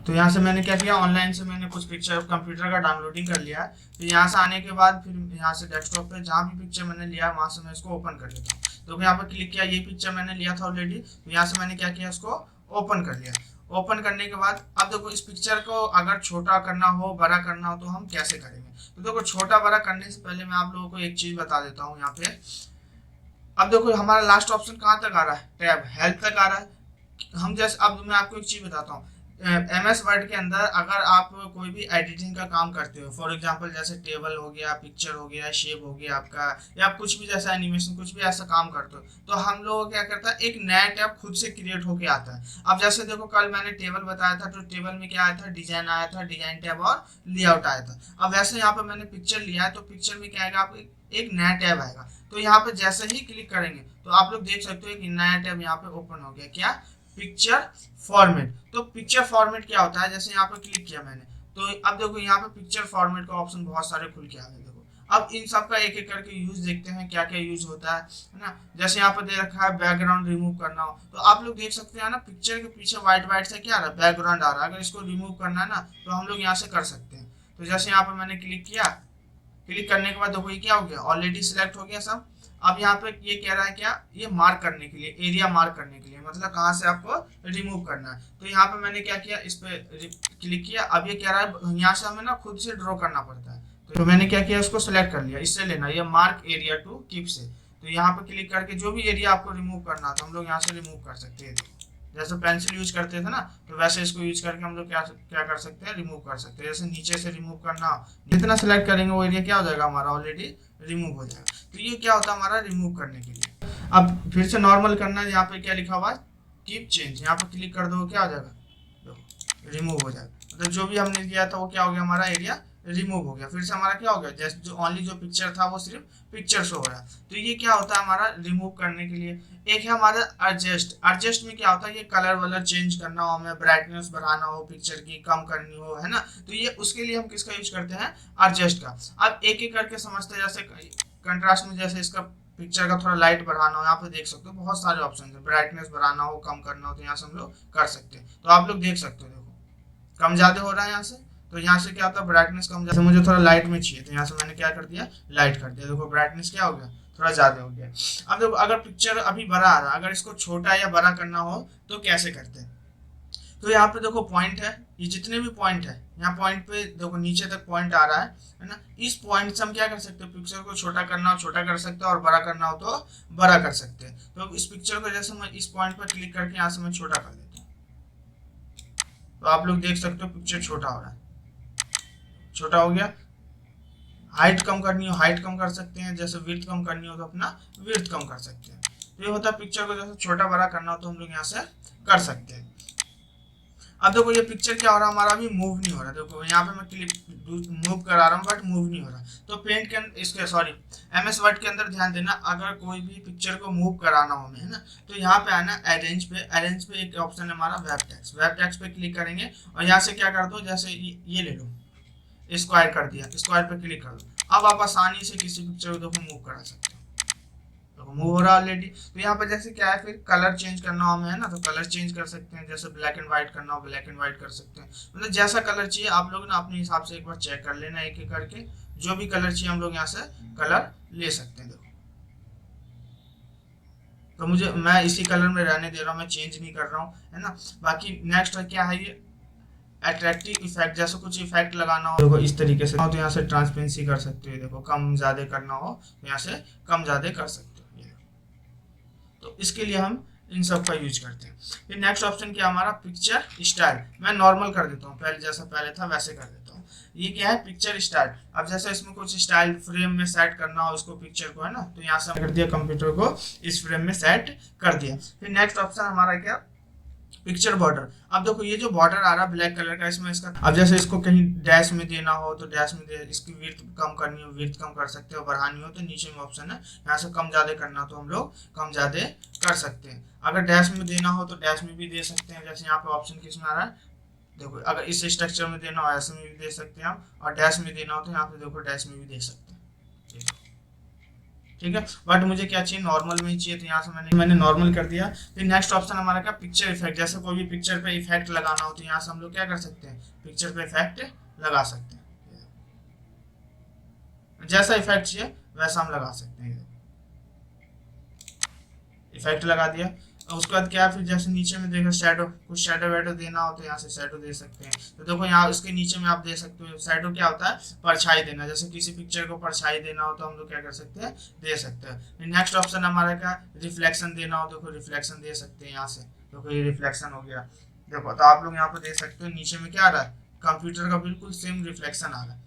तो यहाँ से मैंने क्या किया, ऑनलाइन से मैंने कुछ पिक्चर कंप्यूटर का डाउनलोडिंग कर लिया है। फिर यहाँ से आने के बाद फिर यहाँ से डेस्कटॉप पे जहाँ भी पिक्चर मैंने लिया वहाँ से मैं इसको ओपन कर लेता हूँ। तो यहाँ पर क्लिक किया, ये पिक्चर मैंने लिया था ऑलरेडी, तो यहाँ से मैंने क्या किया, इसको ओपन कर लिया। ओपन करने के बाद अब देखो इस पिक्चर को अगर छोटा करना हो, बड़ा करना हो तो हम कैसे करेंगे। तो देखो छोटा बड़ा करने से पहले मैं आप लोगों को एक चीज बता देता हूँ यहाँ पे। अब देखो हमारा लास्ट ऑप्शन कहाँ तक आ रहा है, टैब हेल्प तक आ रहा है। हम जैसे अब मैं आपको एक चीज बताता हूँ, MS वर्ड के अंदर अगर आप कोई भी एडिटिंग का काम करते हो, फॉर एग्जांपल जैसे टेबल हो गया, पिक्चर हो गया, शेप हो गया आपका, या आप कुछ भी जैसा एनिमेशन कुछ भी ऐसा काम करते हो, तो हम लोग क्या करता है, एक नया टैब खुद से क्रिएट होके आता है। अब जैसे देखो कल मैंने टेबल बताया था, तो टेबल में क्या आया था, डिजाइन आया था, डिजाइन टैब और लेआउट आया था। अब वैसे यहाँ पे मैंने पिक्चर लिया है, तो पिक्चर में क्या आएगा, आपको एक नया टैब आएगा। तो यहाँ पे जैसे ही क्लिक करेंगे तो आप लोग देख सकते हो एक नया टैब यहाँ पे ओपन हो गया, क्या, पिक्चर फॉर्मेट। तो पिक्चर फॉर्मेट क्या होता है, जैसे यहाँ पे क्लिक किया मैंने, तो अब देखो यहाँ पे पिक्चर फॉर्मेट का ऑप्शन बहुत सारे खुल के आ गए। देखो अब इन सब का एक एक करके यूज देखते हैं, क्या क्या यूज होता है ना। जैसे यहाँ पे दे रखा है बैकग्राउंड रिमूव करना हो, तो आप लोग देख सकते हैं ना, पिक्चर के पीछे व्हाइट व्हाइट से क्या आ रहा है, बैकग्राउंड आ रहा है। अगर इसको रिमूव करना है ना तो हम लोग यहाँ से कर सकते हैं। तो जैसे यहाँ पे मैंने क्लिक किया, क्लिक करने के बाद देखो ये क्या हो गया, ऑलरेडी सिलेक्ट हो गया सब। अब यहाँ पे ये कह रहा है क्या, ये मार्क करने के लिए, एरिया मार्क करने के लिए, मतलब कहाँ से आपको रिमूव करना है। तो यहाँ पे मैंने क्या किया, इस पे क्लिक किया। अब ये कह रहा है यहाँ से हमें ना खुद से ड्रॉ करना पड़ता है, तो मैंने क्या किया, उसको सिलेक्ट कर लिया, इससे लेना ये मार्क एरिया टू कीप से। तो यहाँ पे क्लिक करके जो भी एरिया आपको रिमूव करना था हम लोग यहाँ से रिमूव कर सकते हैं। जैसे पेंसिल यूज करते थे ना, तो वैसे इसको यूज करके हम लोग क्या क्या कर सकते हैं, रिमूव कर सकते हैं। जैसे नीचे से रिमूव करना, जितना सेलेक्ट करेंगे वो एरिया क्या हो जाएगा, हमारा ऑलरेडी रिमूव हो जाएगा। तो ये क्या होता है हमारा रिमूव करने के लिए। अब फिर से नॉर्मल करना है, यहाँ पे क्या लिखा हुआ है, कीप चेंज, यहाँ पे क्लिक कर दो, क्या हो जाएगा, रिमूव हो जाएगा। मतलब जो भी हमने किया था वो क्या हो गया, हमारा एरिया रिमूव हो गया। फिर से हमारा क्या हो गया, जैसे जो ओनली जो पिक्चर था वो सिर्फ पिक्चर शो हो रहा है। तो ये क्या होता है हमारा रिमूव करने के लिए। एक है हमारा एडजस्ट। एडजस्ट में क्या होता है, ये कलर वलर चेंज करना हो, हमें ब्राइटनेस बढ़ाना हो, पिक्चर की कम करनी हो, है ना, तो ये उसके लिए हम किसका यूज करते हैं, एडजस्ट का। अब एक एक करके समझते हैं। जैसे कंट्रास्ट में जैसे इसका पिक्चर का थोड़ा लाइट बढ़ाना हो, यहाँ पे देख सकते हो बहुत सारे ऑप्शन है। ब्राइटनेस बढ़ाना हो, कम करना हो, तो यहाँ से हम लोग कर सकते हैं। तो आप लोग देख सकते हो, देखो कम ज्यादा हो रहा है यहाँ से, तो यहाँ से क्या होता है, ब्राइटनेस कम, जैसे मुझे थोड़ा लाइट में चाहिए तो यहाँ से मैंने क्या कर दिया, लाइट कर दिया। देखो ब्राइटनेस क्या हो गया, थोड़ा ज्यादा हो गया। अब देखो अगर पिक्चर अभी बड़ा आ रहा है, अगर इसको छोटा या बड़ा करना हो तो कैसे करते हैं। तो यहाँ पे देखो पॉइंट है, ये जितने भी पॉइंट है, यहाँ पॉइंट पे देखो नीचे तक पॉइंट आ रहा है ना। इस पॉइंट से हम क्या कर सकते हैं, पिक्चर को छोटा करना हो छोटा कर सकते हैं, और बड़ा करना हो तो बड़ा कर सकते हैं। तो इस पिक्चर को जैसे मैं इस पॉइंट पर क्लिक करके यहाँ से मैं छोटा कर देता हूँ, तो आप लोग देख सकते हो पिक्चर छोटा हो रहा है, छोटा हो गया। हाइट कम करनी हो हाइट कम कर सकते हैं, जैसे विड्थ कम करनी हो तो अपना विड्थ कम कर सकते हैं। तो ये होता है पिक्चर को जैसे छोटा बड़ा करना हो तो हम लोग यहाँ से कर सकते हैं। अब देखो ये पिक्चर क्या हो रहा है, हमारा अभी मूव नहीं हो रहा। देखो यहाँ पे मैं क्लिक मूव करा रहा हूँ बट मूव नहीं हो रहा। तो पेंट के इसके सॉरी MS वर्ड के अंदर ध्यान देना, अगर कोई भी पिक्चर को मूव कराना हो हमें, है ना, तो यहाँ पे आना अरेंज पे। अरेंज पे एक ऑप्शन है हमारा वेब टेक्स्ट। वेब टेक्स्ट पे क्लिक करेंगे और यहाँ से क्या कर दो, जैसे ये ले लो, स्क्वायर कर दिया, स्क्वायर पे क्लिक कर दो। अब आप आसानी से किसी पिक्चर को देखो मूव करा सकते हो, देखो मूव हो रहा है ऑलरेडी। तो यहाँ पे जैसे क्या है, फिर कलर चेंज करना हो हमें, है ना, तो कलर चेंज कर सकते हैं। जैसे ब्लैक एंड व्हाइट करना हो ब्लैक एंड व्हाइट कर सकते हैं। मतलब जैसा कलर चाहिए आप लोग ना अपने हिसाब से एक बार चेक कर लेना, एक एक करके जो भी कलर चाहिए हम लोग यहाँ से कलर ले सकते हैं। देखो तो मैं इसी कलर में रहने दे रहा हूँ, मैं चेंज नहीं कर रहा हूँ, है ना। बाकी नेक्स्ट क्या है, ये अट्रैक्टिव इफेक्ट। जैसे कुछ इफेक्ट लगाना हो देखो इस तरीके से, तो यहाँ से ट्रांसपेरेंसी कर सकते हो, देखो कम ज्यादा करना हो तो यहाँ से कम ज्यादा कर सकते हो ये। तो इसके लिए हम इन सब का यूज करते हैं। फिर नेक्स्ट ऑप्शन क्या हमारा, पिक्चर स्टाइल। मैं नॉर्मल कर देता हूँ, पहले जैसा पहले था वैसे कर देता हूँ। ये क्या है, पिक्चर स्टाइल। अब जैसे इसमें कुछ स्टाइल फ्रेम में सेट करना हो इसको पिक्चर को, है ना, तो यहाँ से कर दिया, कंप्यूटर को इस फ्रेम में सेट कर दिया। फिर नेक्स्ट ऑप्शन हमारा क्या, पिक्चर बॉर्डर। अब देखो ये जो बॉर्डर आ रहा है ब्लैक कलर का, इसमें इसका अब जैसे इसको कहीं डैश में देना हो तो डैश में दे, इसकी विड्थ कम करनी हो विड्थ कम कर सकते हो, बढ़ानी हो तो नीचे में ऑप्शन है, यहाँ से कम ज्यादा करना तो हम लोग कम ज्यादा कर सकते हैं। अगर डैश में देना हो तो डैश में भी दे सकते हैं। जैसे यहाँ पे ऑप्शन किस में आ रहा है, देखो अगर इस स्ट्रक्चर में देना हो ऐसे में भी दे सकते हैं हम, और डैश में देना हो तो यहाँ पे देखो डैश में भी दे सकते हैं। ठीक है। बट मुझे क्या चाहिए, नॉर्मल में ही चाहिए, तो यहाँ से मैंने नॉर्मल कर दिया। फिर नेक्स्ट ऑप्शन हमारा क्या, पिक्चर इफेक्ट। जैसे कोई भी पिक्चर पे इफेक्ट लगाना हो तो यहाँ से हम लोग क्या कर सकते हैं, पिक्चर पे इफेक्ट लगा सकते हैं। जैसा इफेक्ट चाहिए वैसा हम लगा सकते हैं। इफेक्ट लगा दिया। और उसके बाद क्या, फिर जैसे नीचे में देखो शैडो, कुछ शैडो वैडो देना हो तो यहाँ से शैडो दे सकते हैं। तो देखो यहाँ इसके नीचे में आप दे सकते हो, शैडो क्या होता है, परछाई देना। जैसे किसी पिक्चर को परछाई देना हो तो हम लोग क्या कर सकते हैं, दे सकते हैं। नेक्स्ट ऑप्शन हमारा क्या, रिफ्लेक्शन देना हो, देखो रिफ्लेक्शन दे सकते हैं यहाँ से। देखो ये रिफ्लेक्शन हो गया। देखो तो आप लोग यहाँ पे दे सकते हो, नीचे में क्या आ रहा है, कंप्यूटर का बिल्कुल सेम रिफ्लेक्शन आ रहा है।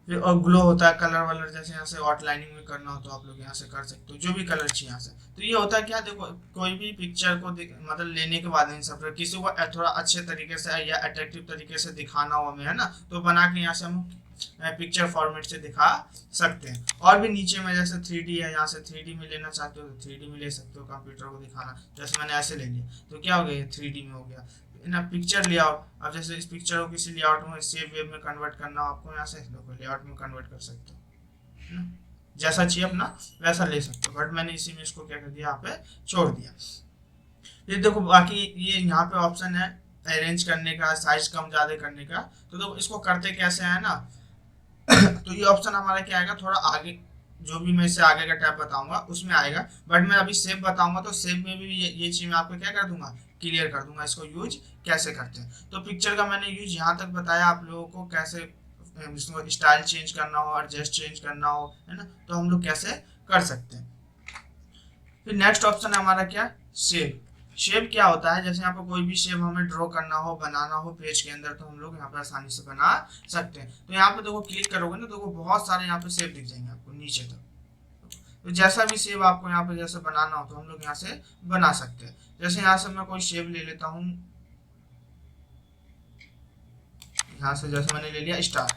फिर और ग्लो होता है, कलर वलर जैसे यहाँ से आउटलाइनिंग में करना हो तो आप लोग यहाँ से कर सकते हो, जो भी कलर चाहिए यहाँ से। तो ये होता है क्या, देखो कोई भी पिक्चर को मतलब लेने के बाद इन सब किसी को थोड़ा अच्छे तरीके से या अट्रैक्टिव तरीके से दिखाना हो हमें, है ना, तो बना के यहाँ से हम पिक्चर फॉर्मेट से दिखा सकते हैं। और भी नीचे में जैसे 3D है, यहाँ से 3D में लेना चाहते हो तो 3D में ले सकते हो, कंप्यूटर को दिखाना। जैसे मैंने ऐसे ले लिया तो क्या हो गया, 3D में हो गया ना पिक्चर लेआउट। अब जैसे इस पिक्चर को किसी लेआउट में सेव वेब में कन्वर्ट करना हो आपको, यहाँ से देखो लेआउट में कन्वर्ट कर सकते हो, जैसा चाहिए अपना वैसा ले सकते हो। बट मैंने इसी में इसको क्या कर दिया, यहाँ पे छोड़ दिया। ये देखो बाकी ये यहाँ पे ऑप्शन है अरेंज करने का, साइज कम ज्यादा करने का। तो देखो इसको करते कैसे है ना तो ये ऑप्शन हमारा क्या आएगा, थोड़ा आगे, जो भी मैं इससे आगे का टैब बताऊंगा उसमें आएगा। बट मैं अभी सेव बताऊंगा तो सेव में भी ये चीज मैं आपको क्या कर दूंगा, क्लियर कर दूंगा, इसको यूज कैसे करते हैं। तो पिक्चर का मैंने यूज यहाँ तक बताया आप लोगों को, कैसे इसको स्टाइल चेंज करना हो, एडजस्ट चेंज करना हो, है ना, तो हम लोग कैसे कर सकते हैं। फिर नेक्स्ट ऑप्शन है हमारा क्या, शेप। शेप क्या होता है, जैसे यहाँ पर कोई भी शेप हमें ड्रॉ करना हो, बनाना हो पेज के अंदर, तो हम लोग यहाँ पर आसानी से बना सकते हैं। तो यहाँ पे देखो क्लिक करोगे ना, देखो बहुत सारे यहाँ पे शेप दिख जाएंगे आपको नीचे तक। तो जैसा भी शेप आपको यहाँ पे जैसे बनाना हो तो हम लोग यहाँ से बना सकते हैं। जैसे यहाँ से मैं कोई शेप ले लेता हूँ, यहाँ से जैसे मैंने ले लिया स्टार,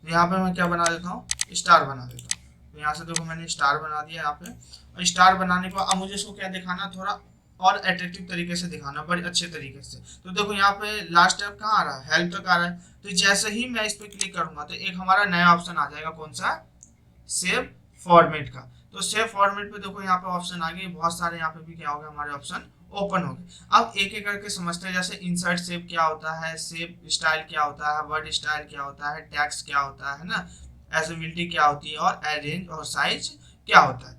तो यहाँ पे मैं क्या बना देता हूँ, स्टार बना देता हूँ। तो यहाँ से देखो मैंने स्टार बना दिया यहाँ पे। और स्टार बनाने के बाद अब मुझे इसको क्या दिखाना, थोड़ा और अट्रैक्टिव तरीके से दिखाना, बड़े अच्छे तरीके से। तो देखो यहाँ पे लास्ट स्टेप कहाँ आ रहा है, हेल्प तक आ रहा है। तो जैसे ही मैं इस पर क्लिक करूंगा तो एक हमारा नया ऑप्शन आ जाएगा, कौन सा, सेव फॉर्मेट का। तो सेव फॉर्मेट पे देखो यहाँ पे ऑप्शन आ गए बहुत सारे, यहाँ पे भी क्या हो गया, हमारे ऑप्शन ओपन हो गए। अब एक एक करके समझते हैं। जैसे इंसर्ट शेप क्या होता है, शेप स्टाइल क्या होता है, वर्ड स्टाइल क्या होता है, टेक्स्ट क्या होता है ना, एसेबिलिटी क्या होती है, और अरेंज और साइज क्या होता है।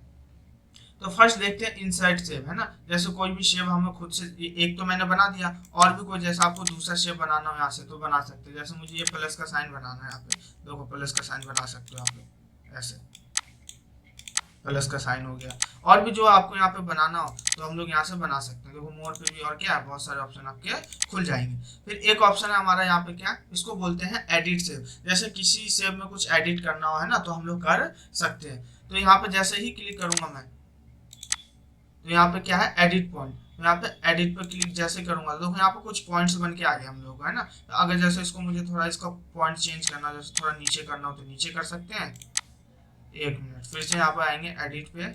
तो फर्स्ट देखते हैं इंसर्ट शेप, है ना। जैसे कोई भी शेप हमें खुद से, एक तो मैंने बना दिया, और भी कोई जैसा आपको दूसरा शेप बनाना हो यहाँ से तो बना सकते हैं। जैसे मुझे ये प्लस का साइन बनाना है, यहाँ पे देखो प्लस का साइन बना सकते हो आप लोग, ऐसे प्लस का साइन हो गया। और भी जो आपको यहाँ पे बनाना हो तो हम लोग यहाँ से बना सकते हैं। देखो मोर पे भी और क्या है, बहुत सारे ऑप्शन आपके खुल जाएंगे। फिर एक ऑप्शन है हमारा यहाँ पे क्या, इसको बोलते हैं एडिट शेप। जैसे किसी शेप में कुछ एडिट करना हो, है ना, तो हम लोग कर सकते हैं। तो यहाँ पे जैसे ही क्लिक करूंगा मैं, तो यहाँ पे क्या है, एडिट पॉइंट। तो यहाँ पे एडिट पे क्लिक जैसे करूंगा तो यहाँ पे कुछ पॉइंट्स बन के आ गए हम लोग, है ना। तो अगर जैसे इसको मुझे थोड़ा इसका पॉइंट चेंज करना, जैसे थोड़ा नीचे करना हो तो नीचे कर सकते हैं। एक मिनट, फिर से यहाँ पे आएंगे एडिट पे,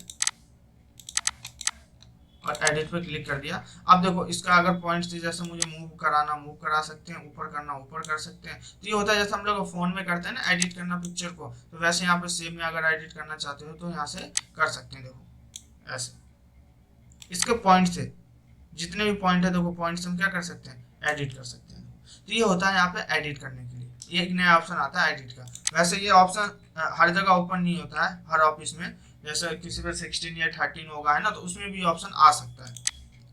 और एडिट पे क्लिक कर दिया। अब देखो इसका अगर पॉइंट्स थी, जैसे मुझे मूव कराना मूव करा सकते हैं, ऊपर करना ऊपर कर सकते हैं। तो ये होता है जैसे हम लोग फोन में करते हैं ना एडिट करना पिक्चर को, तो वैसे यहाँ पे सेव में अगर एडिट करना चाहते हो तो यहाँ से कर सकते हैं। देखो ऐसे इसके पॉइंट से, जितने भी पॉइंट है देखो पॉइंट से हम क्या कर सकते हैं, एडिट कर सकते हैं। तो ये होता है यहाँ पे एडिट करने के लिए, ये एक नया ऑप्शन आता है एडिट का। वैसे ये ऑप्शन हर जगह ओपन नहीं होता है, हर ऑफिस में। जैसे किसी पे 16 या 13 होगा, है ना, तो उसमें भी ऑप्शन आ सकता है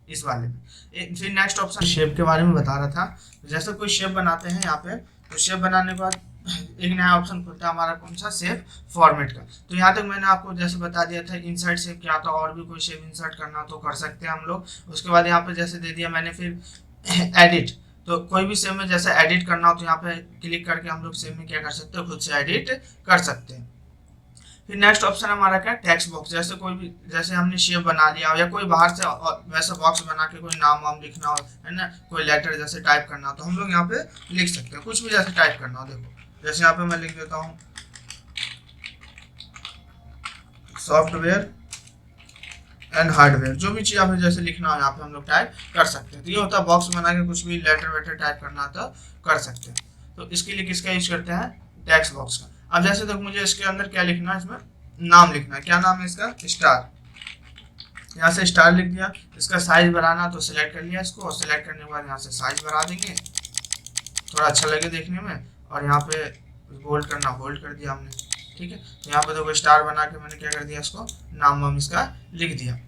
इस वाले में। फिर नेक्स्ट ऑप्शन शेप के बारे में बता रहा था। जैसे कोई शेप बनाते हैं यहाँ पे, तो शेप बनाने के बाद एक नया ऑप्शन खुलता है हमारा, कौन सा, शेप फॉर्मेट का। तो यहाँ तक मैंने आपको जैसे बता दिया था इंसर्ट शेप क्या था, और भी कोई शेप इंसर्ट करना तो कर सकते हैं हम लोग। उसके बाद यहाँ पे जैसे दे दिया मैंने फिर एडिट, तो कोई भी शेप में जैसे एडिट करना हो तो यहाँ पे क्लिक करके हम लोग शेप में क्या कर सकते हैं, खुद से एडिट कर सकते हैं। फिर नेक्स्ट ऑप्शन हमारा क्या, टेक्स्ट बॉक्स। जैसे कोई भी, जैसे हमने शेप बना लिया या कोई बाहर से वैसा बॉक्स बना के कोई नाम वाम लिखना हो, है ना, कोई लेटर जैसे टाइप करना हो तो हम लोग यहाँ पे लिख सकते हैं, कुछ भी जैसे टाइप करना हो। देखो जैसे यहाँ पे मैं लिख देता हूँ सॉफ्टवेयर एंड हार्डवेयर, जो भी चीज आपने जैसे लिखना हो यहाँ पे हम लोग टाइप कर सकते हैं। तो ये होता है बॉक्स बना के कुछ भी लेटर वेटर टाइप करना तो कर सकते हैं। तो इसके लिए किसका यूज करते हैं, टेक्स्ट बॉक्स का। अब जैसे देखो मुझे इसके अंदर क्या लिखना है, इसमें नाम लिखना है। क्या नाम है इसका? स्टार। यहाँ से स्टार लिख दिया। इसका साइज बढ़ाना तो सिलेक्ट कर लिया इसको, और सिलेक्ट करने के बाद यहाँ से साइज बढ़ा देंगे, थोड़ा अच्छा लगे देखने में। और यहाँ पे बोल्ड करना, बोल्ड कर दिया हमने, ठीक है। तो यहाँ पे देखो स्टार बना के मैंने क्या कर दिया, इसको नाम वाम इसका लिख दिया।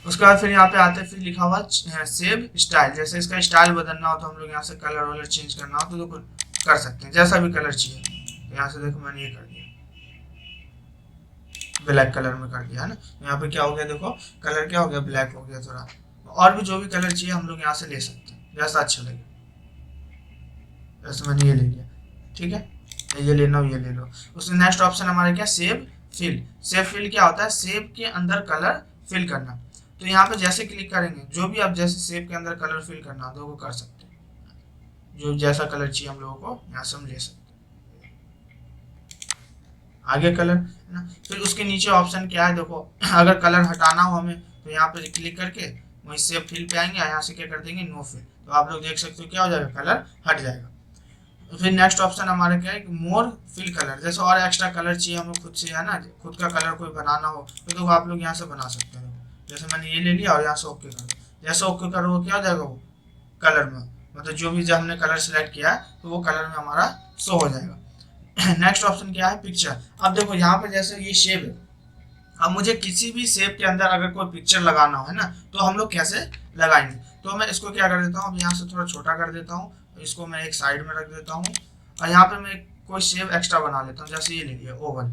उसके बाद फिर यहाँ पे आते हैं, फिर लिखा हुआ सेव स्टाइल। जैसे इसका स्टाइल बदलना हो तो हम लोग यहाँ से कलर वलर चेंज करना हो तो देखो कर सकते हैं, जैसा भी कलर चाहिए। तो यहाँ से देखो मैंने ये कर दिया, ब्लैक कलर में कर दिया है ना। यहाँ पे क्या हो गया, देखो कलर क्या हो गया, ब्लैक हो गया थोड़ा। और भी जो भी कलर चाहिए हम लोग यहाँ से ले सकते हैं, जैसा अच्छा लगे। जैसे मैंने ये ले लिया, ठीक है, ये लेना हो ये ले लो। उसमें नेक्स्ट ऑप्शन हमारे क्या, सेव फिल। सेव फिल क्या होता है, सेव के अंदर कलर फिल करना। तो यहाँ पे जैसे क्लिक करेंगे, जो भी आप जैसे सेव के अंदर कलर फिल करना हो वो कर सकते हैं। जो जैसा कलर चाहिए हम लोगों को यहाँ से हम ले सकते हैं। आगे कलर है ना। फिर उसके नीचे ऑप्शन क्या है, देखो अगर कलर हटाना हो हमें तो यहाँ पे क्लिक करके वहीं सेव फिल पे आएंगे, यहाँ से क्या कर देंगे, नो फिल। तो आप लोग देख सकते हो क्या हो जाएगा, कलर हट जाएगा। फिर नेक्स्ट ऑप्शन हमारे क्या है, मोर फिल कलर। जैसे और एक्स्ट्रा कलर चाहिए हमें खुद से, है ना, खुद का कलर कोई बनाना हो तो देखो आप लोग यहाँ से बना सकते हो। जैसे मैंने ये ले लिया और यहाँ से ओके कर दो। जैसे ओके करो क्या हो जाएगा, वो कलर में, मतलब जो भी जब हमने कलर सेलेक्ट किया है तो वो कलर में हमारा शो हो जाएगा। नेक्स्ट ऑप्शन क्या है, पिक्चर। अब देखो यहाँ पे जैसे ये शेप है, अब मुझे किसी भी शेप के अंदर अगर कोई पिक्चर लगाना हो, है ना, तो हम लोग कैसे लगाएंगे। तो मैं इसको क्या कर देता हूँ, अब यहाँ से थोड़ा छोटा कर देता हूँ, इसको मैं एक साइड में रख देता हूँ, और यहाँ पे मैं कोई शेप एक्स्ट्रा बना लेता हूँ। जैसे ये ले लिया ओवल,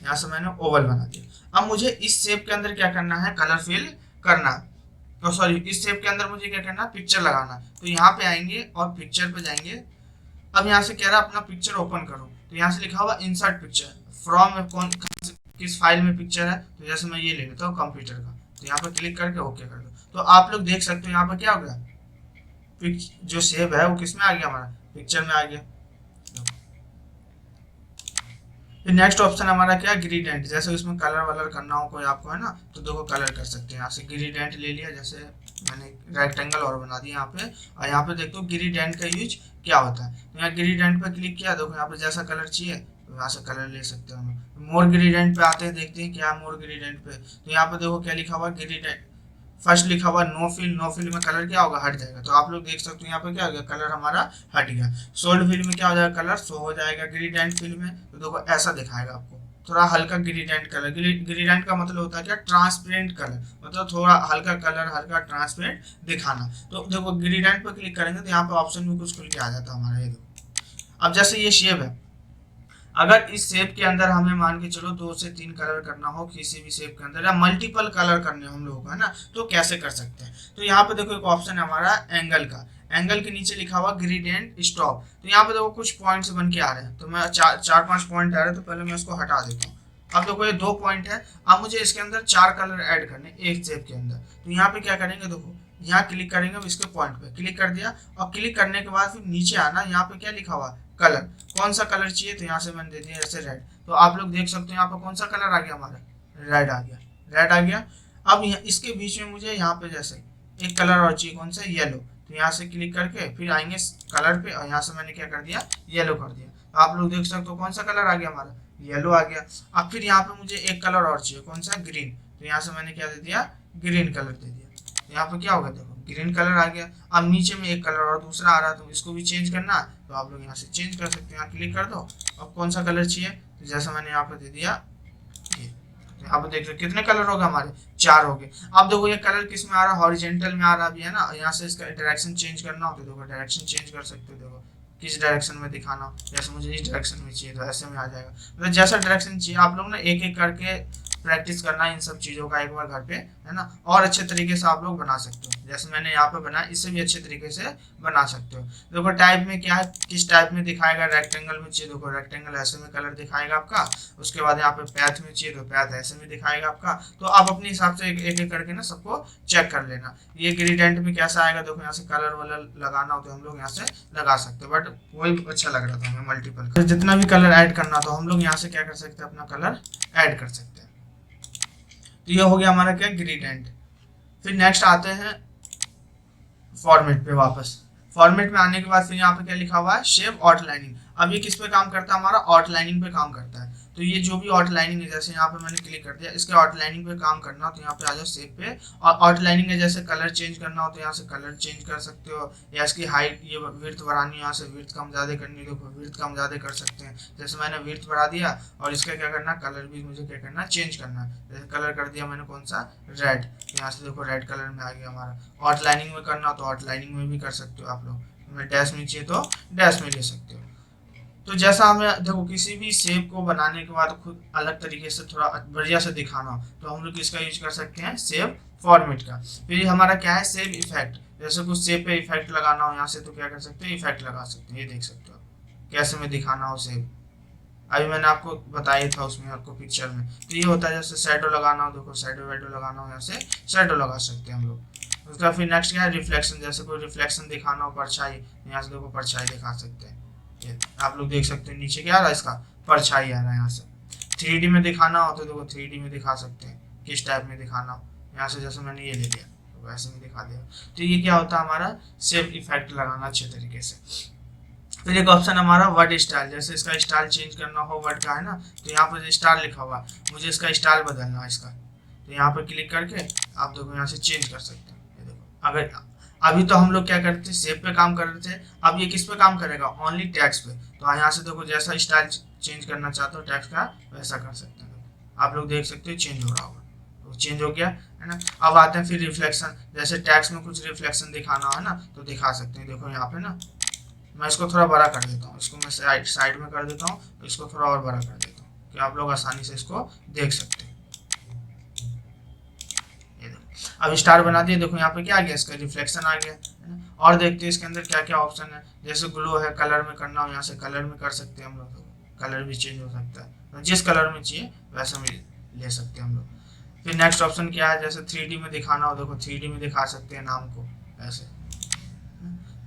यहाँ से मैंने ओवल बना दिया। अब मुझे इस शेप के अंदर क्या करना है, कलर फिल करना। तो सॉरी, इस शेप के अंदर मुझे क्या करना है, पिक्चर लगाना। तो यहाँ पे आएंगे और पिक्चर पे जाएंगे। अब यहाँ से कह रहा है अपना पिक्चर ओपन करो, तो यहाँ से लिखा हुआ इंसर्ट पिक्चर फ्रॉम, कौन किस फाइल में पिक्चर है। तो जैसे मैं ये ले लेता हूँ कंप्यूटर का, तो यहाँ पे क्लिक करके ओके कर दो। तो आप लोग देख सकते हो यहाँ पे क्या हो गया, जो शेप है वो किस में आ गया, हमारा पिक्चर में आ गया। फिर नेक्स्ट ऑप्शन हमारा क्या है, ग्रेडिएंट। जैसे इसमें कलर वलर करना हो कोई आपको, है ना, तो देखो कलर कर सकते हैं। यहाँ से ग्रेडिएंट ले लिया, जैसे मैंने रेक्टेंगल और बना दिया यहाँ पे। और यहाँ पे देखो ग्रेडिएंट का यूज क्या होता है। तो यहाँ ग्रेडिएंट पे क्लिक किया, देखो यहाँ पे जैसा कलर चाहिए तो यहाँ से कलर ले सकते हो हम। मोर ग्रेडिएंट पे आते हैं, देखते हैं क्या मोर ग्रेडिएंट पे। तो यहाँ पे देखो क्या लिखा हुआ, ग्रेडिएंट फर्स्ट लिखा हुआ नो फिल। नो फिल में कलर क्या होगा, हट जाएगा। तो आप लोग देख सकते हो यहाँ पे क्या हो गया, कलर हमारा हट गया। सोल्ड फिल में क्या हो जाएगा, कलर शो हो जाएगा। ग्रेडिएंट फिल में तो देखो ऐसा दिखाएगा आपको, थोड़ा हल्का ग्रेडिएंट कलर। ग्रेडिएंट का मतलब होता है क्या, ट्रांसपेरेंट कलर, मतलब थोड़ा हल्का कलर, हल्का ट्रांसपेरेंट दिखाना। तो देखो ग्रेडिएंट पर क्लिक करेंगे तो यहाँ पे ऑप्शन भी कुछ खुल के आ जाता है हमारा। ये देखो अब जैसे ये शेप है, अगर इस शेप के अंदर हमें मान के चलो 2 से 3 कलर करना हो किसी भी शेप के अंदर, या मल्टीपल कलर करने हम लोगों को, है ना, तो कैसे कर सकते हैं। तो यहाँ पे देखो एक ऑप्शन है हमारा एंगल का। एंगल के नीचे लिखा हुआ ग्रेडिएंट स्टॉप। तो यहाँ पे देखो कुछ पॉइंट्स बन के आ रहे हैं, तो मैं 4-5 पॉइंट आ रहे हैं, तो पहले मैं इसको हटा देता हूँ। अब देखो ये 2 पॉइंट है, अब मुझे इसके अंदर 4 कलर ऐड करने एक शेप के अंदर। तो यहाँ पे क्या करेंगे, देखो यहाँ क्लिक करेंगे, इसके पॉइंट पे क्लिक कर दिया, और क्लिक करने के बाद फिर नीचे आना, यहाँ पे क्या लिखा हुआ, कलर, कौन सा कलर चाहिए। तो यहाँ से मैंने दे दिया ऐसे रेड। तो आप लोग देख सकते हो यहाँ पे कौन सा कलर आ गया, हमारा रेड आ गया, रेड आ गया। अब इसके बीच में मुझे यहाँ पे जैसे एक कलर और चाहिए, कौन सा, येलो। तो यहाँ से क्लिक करके फिर आएंगे कलर पे, और यहाँ से मैंने क्या कर दिया, येलो कर दिया। तो आप लोग देख सकते हो कौन सा कलर आ गया, हमारा येलो आ गया। अब फिर यहाँ पे मुझे एक कलर और चाहिए, कौन सा, ग्रीन। तो यहाँ से मैंने क्या दे दिया, ग्रीन कलर दे दिया। यहाँ पे क्या होगा, देखो ग्रीन कलर आ गया। अब नीचे में एक कलर और दूसरा आ रहा है, तो इसको भी चेंज करना है, तो आप लोग यहाँ से चेंज कर सकते हैं। यहाँ क्लिक कर दो, अब कौन सा कलर चाहिए, तो जैसा मैंने यहाँ पे दे दिया ये। तो यहाँ पे देख लो कितने कलर हो गए हमारे, 4 हो गए। अब देखो ये कलर किस में आ रहा है, हॉरिजेंटल में आ रहा भी है ना। यहाँ से इसका डायरेक्शन चेंज करना हो तो देखो डायरेक्शन चेंज कर सकते हो, देखो किस डायरेक्शन में दिखाना हो। जैसे मुझे इस डायरेक्शन में चाहिए तो ऐसे में आ जाएगा। मतलब जैसा डायरेक्शन चाहिए, आप लोग ना एक एक करके प्रैक्टिस करना इन सब चीज़ों का एक बार घर पे, है ना, और अच्छे तरीके से आप लोग बना सकते हो। जैसे मैंने यहाँ पे बनाया, इससे भी अच्छे तरीके से बना सकते हो। देखो टाइप में क्या है, किस टाइप में दिखाएगा, रेक्टेंगल में चाहिए, देखो रेक्टेंगल ऐसे में कलर दिखाएगा आपका। उसके बाद यहाँ पे पैथ में चाहिए तो पैथ ऐसे में दिखाएगा आपका। तो आप अपने हिसाब से एक एक करके ना सबको चेक कर लेना। ये ग्रेडिएंट में कैसा आएगा, देखो यहाँ से कलर वलर लगाना हो तो हम लोग यहाँ से लगा सकते हो, बट वही अच्छा लग रहा था हमें मल्टीपल। तो जितना भी कलर ऐड करना तो हम लोग यहाँ से क्या कर सकते हैं, अपना कलर ऐड कर सकते हैं। तो ये हो गया हमारा क्या, ग्रेडिएंट। फिर नेक्स्ट आते हैं फॉर्मेट पे वापस। फॉर्मेट में आने के बाद फिर यहाँ पे क्या लिखा हुआ है, शेप आउटलाइनिंग। अब ये किस पे काम करता है, हमारा आउटलाइनिंग पे काम करता है। तो ये जो भी आउटलाइनिंग है, जैसे यहाँ पे मैंने क्लिक कर दिया, इसके आउटलाइनिंग पे काम करना हो तो यहाँ पे आ जाओ सेव पे, और आउटलाइनिंग है जैसे कलर चेंज करना हो तो यहाँ से कलर चेंज कर सकते हो, या इसकी हाइट ये विड्थ बढ़ानी है, यहाँ से विड्थ कम ज़्यादा करनी है, देखो विड्थ कम ज़्यादा कर सकते हैं। जैसे मैंने विड्थ बढ़ा दिया, और इसका क्या करना, कलर भी मुझे क्या करना, चेंज करना है। जैसे कलर कर दिया मैंने कौन सा, रेड, यहाँ से देखो रेड कलर में आ गया हमारा। आउटलाइनिंग में करना तो आउटलाइनिंग में भी कर सकते हो आप लोग, डैश में चाहिए तो डैश में ले सकते हो। तो जैसा हमें देखो किसी भी शेप को बनाने के बाद खुद अलग तरीके से थोड़ा बढ़िया से दिखाना हो तो हम लोग इसका यूज कर सकते हैं सेव फॉर्मेट का। फिर हमारा क्या है, सेव इफेक्ट। जैसे कुछ शेप पे इफेक्ट लगाना हो यहाँ से तो क्या कर सकते हैं, इफेक्ट लगा सकते हैं। ये देख सकते हो कैसे में दिखाना हो सेव, अभी मैंने आपको बताया था उसमें आपको पिक्चर में। तो ये होता है जैसे शैडो लगाना हो, देखो शैडो वैडो लगाना हो यहाँ से शैडो लगा सकते हैं हम लोग। उसका फिर नेक्स्ट क्या है, रिफ्लेक्शन। जैसे कोई रिफ्लेक्शन दिखाना हो, परछाई, यहाँ से देखो परछाई दिखा सकते हैं। ये आप लोग देख सकते हैं नीचे क्या आ रहा है, इसका परछाई आ रहा है यहाँ से। 3D में दिखाना हो तो देखो 3D में दिखा सकते हैं, किस टाइप में दिखाना हो। यहाँ से जैसे मैंने ये ले लिया तो वैसे में दिखा दिया। तो ये क्या होता है हमारा सेव इफेक्ट लगाना अच्छे तरीके से। फिर एक ऑप्शन हमारा वर्ड स्टाइल। जैसे इसका स्टाइल चेंज करना हो वर्ड का है ना, तो यहाँ पर स्टाइल लिखा हुआ है, मुझे इसका स्टाइल बदलना है इसका, तो यहाँ पर क्लिक करके आप देखो यहाँ से चेंज कर सकते हैं। ये देखो अगर अभी तो हम लोग क्या करते थे, सेव पे काम कर रहे थे, अब ये किस पे काम करेगा, ओनली टेक्स्ट पे। तो यहाँ से देखो जैसा स्टाइल चेंज करना चाहते हो टेक्स्ट का वैसा कर सकते हैं। आप लोग देख सकते हो चेंज हो रहा होगा, तो चेंज हो गया है ना। अब आते हैं फिर रिफ्लेक्शन। जैसे टेक्स्ट में कुछ रिफ्लेक्शन दिखाना है ना तो दिखा सकते हैं। देखो यहाँ पे ना मैं इसको थोड़ा बड़ा कर देता हूँ, इसको मैं साइड में कर देता हूँ, तो इसको थोड़ा और बड़ा कर देता हूँ कि आप लोग आसानी से इसको देख सकते हैं। ये देखो अब स्टार बना दिया, देखो यहाँ पे क्या आ गया, इसका रिफ्लेक्शन आ गया है ना। और देखते हैं इसके अंदर क्या क्या ऑप्शन है। जैसे ग्लो है, कलर में करना हो यहाँ से कलर में कर सकते हैं हम लोग, कलर भी चेंज हो सकता है, तो जिस कलर में चाहिए वैसा में ले सकते हैं हम लोग। फिर नेक्स्ट ऑप्शन क्या है, जैसे 3D में दिखाना हो, देखो 3D में दिखा सकते हैं नाम को ऐसे।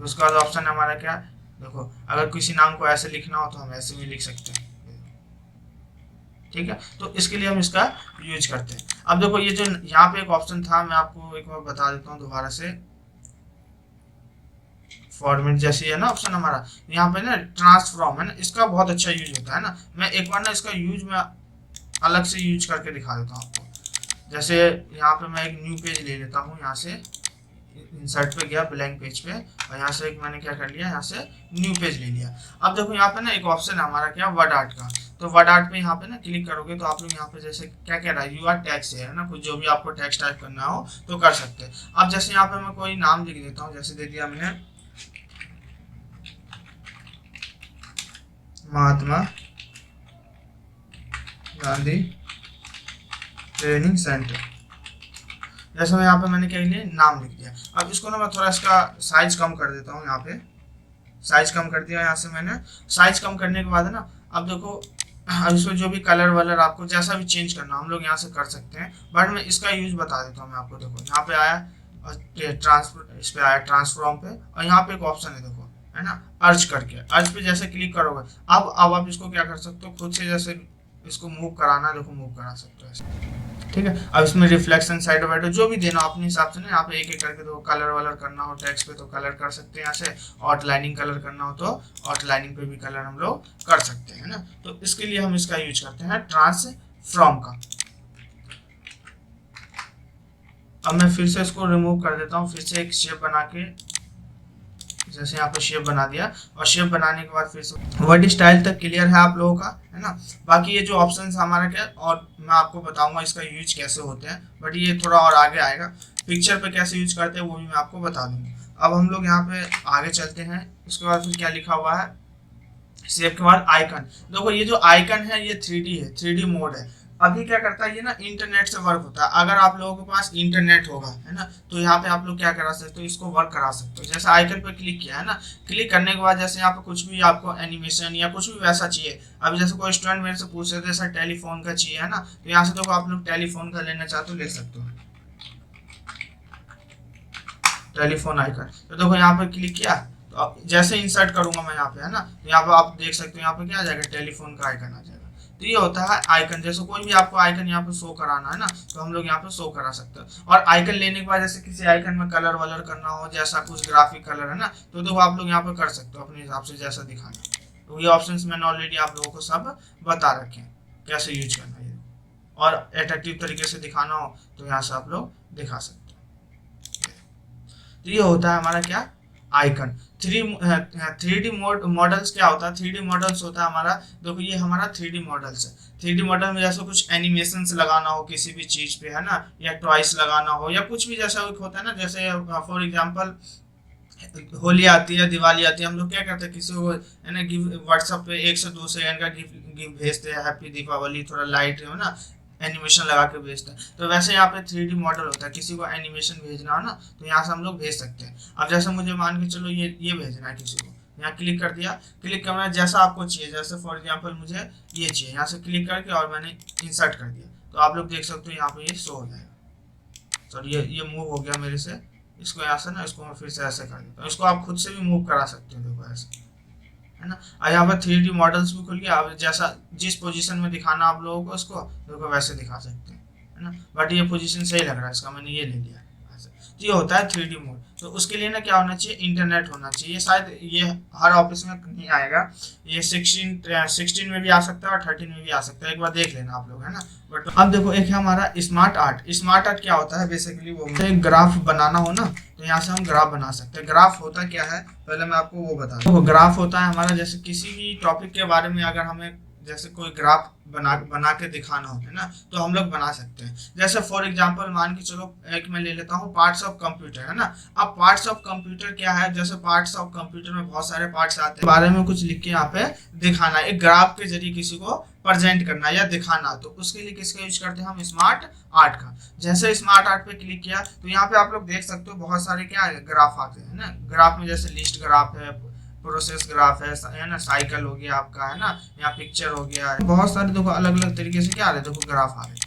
उसके बाद ऑप्शन है हमारा क्या, देखो अगर किसी नाम को ऐसे लिखना हो तो हम ऐसे भी लिख सकते हैं, ठीक है। तो इसके लिए हम इसका यूज करते हैं। अब देखो ये जो यहाँ पे एक ऑप्शन था, मैं आपको एक बार बता देता हूँ दोबारा से। फॉर्मेट जैसे है ना ऑप्शन हमारा, यहाँ पे ना ट्रांसफॉर्म है ना, इसका बहुत अच्छा यूज होता है ना। मैं एक बार ना इसका यूज मैं अलग से यूज करके दिखा देता हूँ आपको। जैसे यहाँ पे मैं एक न्यू पेज ले लेता हूँ, यहाँ से इंसर्ट पे गया ब्लैंक पेज पे, और यहाँ से एक मैंने क्या कर लिया, यहाँ से न्यू पेज ले लिया। अब देखो यहाँ पे ना एक ऑप्शन है हमारा क्या, वर्ड आर्ट का। तो वर्ड आर्ट पे यहाँ पे ना क्लिक करोगे तो आप लोग यहाँ पे जैसे क्या कह रहा है, यूआर टैक्स है ना, कुछ जो भी आपको टैक्स टाइप करना हो तो कर सकते हैं। अब जैसे यहाँ पे मैं कोई नाम लिख देता हूँ, जैसे दे दिया मैंने महात्मा गांधी ट्रेनिंग सेंटर। जैसे मैं यहाँ पे मैंने क्या लिया, नाम लिख दिया। अब इसको ना मैं थोड़ा इसका साइज कम कर देता हूँ, यहाँ पे साइज कम कर दिया। यहाँ से मैंने साइज कम करने के बाद ना अब देखो अब इसमें जो भी कलर वलर आपको जैसा भी चेंज करना हम लोग यहाँ से कर सकते हैं, बट मैं इसका यूज बता देता हूँ मैं आपको। देखो यहाँ पे आया इस पे आया ट्रांसफॉर्म पे, और यहाँ पे एक ऑप्शन है देखो है ना, अर्ज करके, अर्ज पे जैसे क्लिक करोगे अब आप इसको क्या कर सकते हो, खुद से जैसे इसको मूव कराना, देखो मूव करा सकते हो ऐसे, ठीक है। अब इसमें रिफ्लेक्शन साइड वाइड जो भी देना अपने हिसाब से ना, यहाँ पे एक एक करके, तो कलर वलर करना हो टेक्स्ट पे तो कलर कर सकते हैं यहाँ से, आउटलाइनिंग कलर करना हो तो आउटलाइनिंग पे भी कलर हम लोग कर सकते हैं ना। तो इसके लिए हम इसका यूज करते हैं ट्रांसफॉर्म का। अब मैं फिर से इसको रिमूव कर देता हूँ, फिर से एक शेप बना के, जैसे यहाँ पे शेप बना दिया, और शेप बनाने के बाद फिर से वर्ड स्टाइल तक क्लियर है आप लोगों का, है ना। बाकी ये जो ऑप्शंस हमारा क्या, और मैं आपको बताऊंगा इसका यूज कैसे होते हैं, बट ये थोड़ा और आगे आएगा। पिक्चर पे कैसे यूज करते हैं वो भी मैं आपको बता दूंगा। अब हम लोग यहाँ पे आगे चलते हैं। उसके बाद फिर क्या लिखा हुआ है, शेप के बाद आइकन। देखो ये जो आइकन है ये 3D है, 3D मोड है। अभी क्या करता है ये ना, इंटरनेट से वर्क होता है। अगर आप लोगों के पास इंटरनेट होगा है ना, तो यहाँ पे आप लोग क्या करा सकते हो, इसको वर्क करा सकते हो। जैसे आइकन पे क्लिक किया है ना, क्लिक करने के बाद जैसे यहाँ पे कुछ भी आपको एनिमेशन या कुछ भी वैसा चाहिए, अभी जैसे कोई स्टूडेंट मेरे से पूछ रहे थे सर टेलीफोन का चाहिए है ना, तो यहाँ से देखो आप लोग टेलीफोन का लेना चाहते हो ले सकते हो, टेलीफोन आइकन। तो देखो यहाँ पे क्लिक किया, तो अब जैसे इंसर्ट करूंगा मैं यहाँ पे है ना, तो यहाँ पे आप देख सकते हो यहाँ पे क्या आ जाएगा, टेलीफोन का आइकन आ जाएगा। तो ये होता है आइकन। जैसे कोई भी आपको आइकन यहाँ पे शो कराना है ना, तो हम लोग यहाँ पे शो करा सकते हैं। और आइकन लेने के बाद जैसे किसी आइकन में कलर वलर करना हो, जैसा कुछ ग्राफिक कलर है ना, तो देखो आप लोग यहाँ पे कर सकते हो अपने हिसाब से जैसा दिखाना। तो ये ऑप्शंस मैंने ऑलरेडी आप लोगों को सब बता रखे हैं कैसे यूज करना है, और अट्रैक्टिव तरीके से दिखाना हो तो यहाँ से आप लोग दिखा सकते हैं। तो ये होता है हमारा क्या, आइकन। 3D मॉडल्स क्या होता है, 3D मॉडल्स होता है हमारा, देखो ये हमारा 3D मॉडल्स है। 3D मॉडल में जैसे कुछ एनिमेशंस लगाना हो किसी भी चीज पे, है ना, या टॉइस लगाना हो या कुछ भी जैसा होता है ना, जैसे फॉर एग्जांपल होली आती है, दिवाली आती है, हम लोग क्या करते हैं, किसी को है ना गिव व्हाट्सएप पे 1 से 2 सेकंड का गिव भेजते हैं, हैप्पी दीपावली, थोड़ा लाइट है ना, एनिमेशन लगा के भेजते हैं। तो वैसे यहाँ पे 3D मॉडल होता है, किसी को एनिमेशन भेजना हो ना तो यहाँ से हम लोग भेज सकते हैं। अब जैसे मुझे मान के चलो ये भेजना है किसी को, यहाँ क्लिक कर दिया, क्लिक करना जैसा आपको चाहिए, जैसे फॉर एग्जाम्पल मुझे ये चाहिए, यहाँ से क्लिक करके और मैंने इंसर्ट कर दिया, तो आप लोग देख सकते हो यहाँ पे ये शो हो जाएगा। सॉरी ये मूव हो गया मेरे से, इसको यहाँ से ना, इसको मैं फिर से ऐसे कर देता हूँ, इसको आप खुद से भी मूव करा सकते हो, देखो ऐसे, है ना। और यहाँ पर 3D मॉडल्स भी खुल गया, आप जैसा जिस पोजीशन में दिखाना आप लोगों को उसको, देखो वैसे दिखा सकते हैं, है ना। बट ये पोजीशन सही लग रहा है इसका, मैंने ये ले लिया ऐसे। तो ये होता है 3D मोड। तो उसके लिए ना क्या होना चाहिए, इंटरनेट होना चाहिए। शायद ये हर ऑफिस में नहीं आएगा, ये 16 में भी आ सकता है और 13 में भी आ सकता है, एक बार देख लेना आप लोग, है ना। बट अब देखो एक है हमारा स्मार्ट आर्ट। स्मार्ट आर्ट क्या होता है, बेसिकली वो एक ग्राफ बनाना हो ना तो यहाँ से हम ग्राफ बना सकते हैं। ग्राफ होता क्या है, पहले मैं आपको वो बता दूं। तो ग्राफ होता है हमारा, जैसे किसी भी टॉपिक के बारे में अगर हमें जैसे कोई ग्राफ बना के दिखाना हो, है ना, तो हम लोग बना सकते हैं। जैसे फॉर एग्जांपल मान के चलो एक मैं ले लेता हूँ पार्ट्स ऑफ कंप्यूटर, है ना। अब पार्ट्स ऑफ कंप्यूटर क्या है, जैसे पार्ट्स ऑफ कंप्यूटर में बहुत सारे पार्ट्स आते हैं, बारे में कुछ लिख के यहाँ पे दिखाना, एक ग्राफ के जरिए किसी को प्रेजेंट करना या दिखाना, तो उसके लिए किसका यूज करते हैं हम, स्मार्ट आर्ट का। जैसे स्मार्ट आर्ट पे क्लिक किया तो यहाँ पे आप लोग देख सकते हो बहुत सारे क्या है, ग्राफ आते हैं ना। ग्राफ में जैसे लिस्ट ग्राफ है, प्रोसेस ग्राफ है ना, साइकिल हो गया आपका, है ना, यहाँ पिक्चर हो गया है, बहुत सारे देखो अलग अलग तरीके से क्या आ रहे हैं, देखो ग्राफ आ रहे हैं।